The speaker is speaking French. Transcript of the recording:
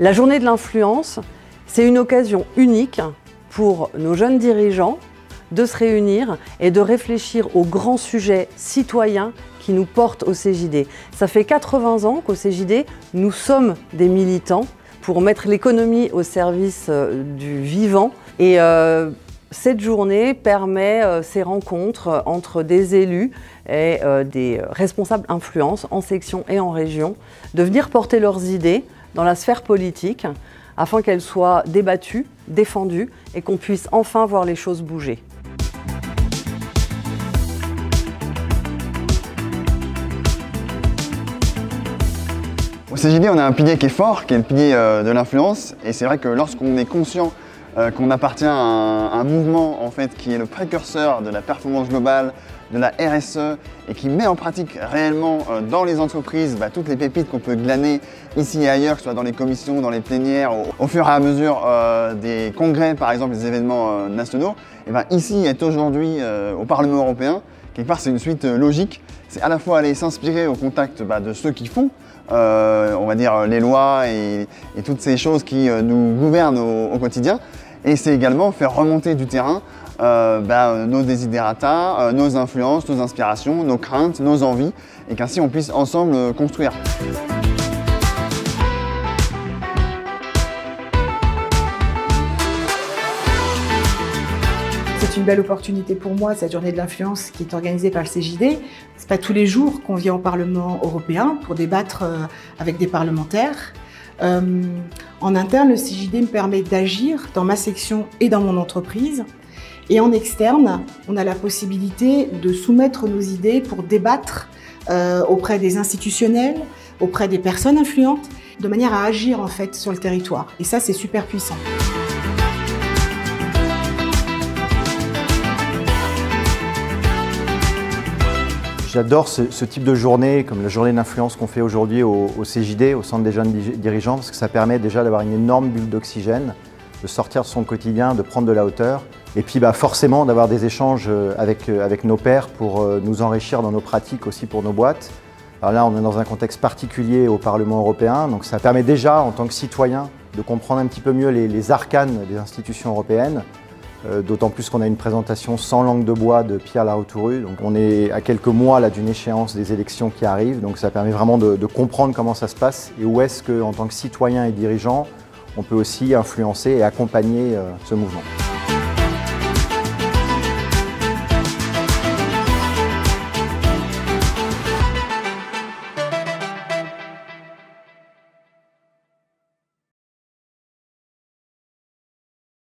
La journée de l'influence, c'est une occasion unique pour nos jeunes dirigeants de se réunir et de réfléchir aux grands sujets citoyens qui nous portent au CJD. Ça fait 80 ans qu'au CJD, nous sommes des militants pour mettre l'économie au service du vivant. Et cette journée permet ces rencontres entre des élus et des responsables influence en section et en région de venir porter leurs idées dans la sphère politique afin qu'elles soient débattues, défendues et qu'on puisse enfin voir les choses bouger. Au CJD, on a un pilier qui est fort, qui est le pilier de l'influence. Et c'est vrai que lorsqu'on est conscient qu'on appartient à un mouvement en fait, qui est le précurseur de la performance globale, de la RSE, et qui met en pratique réellement dans les entreprises toutes les pépites qu'on peut glaner ici et ailleurs, que ce soit dans les commissions, dans les plénières, au fur et à mesure des congrès, par exemple, des événements nationaux. Et ici est aujourd'hui au Parlement européen, quelque part c'est une suite logique. C'est à la fois aller s'inspirer au contact de ceux qui font, on va dire, les lois et toutes ces choses qui nous gouvernent au quotidien. Et c'est également faire remonter du terrain nos desiderata, nos influences, nos inspirations, nos craintes, nos envies, et qu'ainsi on puisse ensemble construire. C'est une belle opportunité pour moi, cette journée de l'influence qui est organisée par le CJD. C'est pas tous les jours qu'on vient au Parlement européen pour débattre avec des parlementaires. En interne, le CJD me permet d'agir dans ma section et dans mon entreprise. Et en externe, on a la possibilité de soumettre nos idées pour débattre auprès des institutionnels, auprès des personnes influentes, de manière à agir en fait sur le territoire. Et ça, c'est super puissant. J'adore ce type de journée, comme la journée d'influence qu'on fait aujourd'hui au CJD, au Centre des jeunes dirigeants, parce que ça permet déjà d'avoir une énorme bulle d'oxygène, de sortir de son quotidien, de prendre de la hauteur, et puis forcément d'avoir des échanges avec nos pairs pour nous enrichir dans nos pratiques aussi pour nos boîtes. Alors là, on est dans un contexte particulier au Parlement européen, donc ça permet déjà, en tant que citoyen, de comprendre un petit peu mieux les arcanes des institutions européennes. D'autant plus qu'on a une présentation sans langue de bois de Pierre Larrouturou. Donc on est à quelques mois d'une échéance des élections qui arrivent, donc ça permet vraiment de comprendre comment ça se passe et où est-ce qu'en tant que citoyen et dirigeant, on peut aussi influencer et accompagner ce mouvement.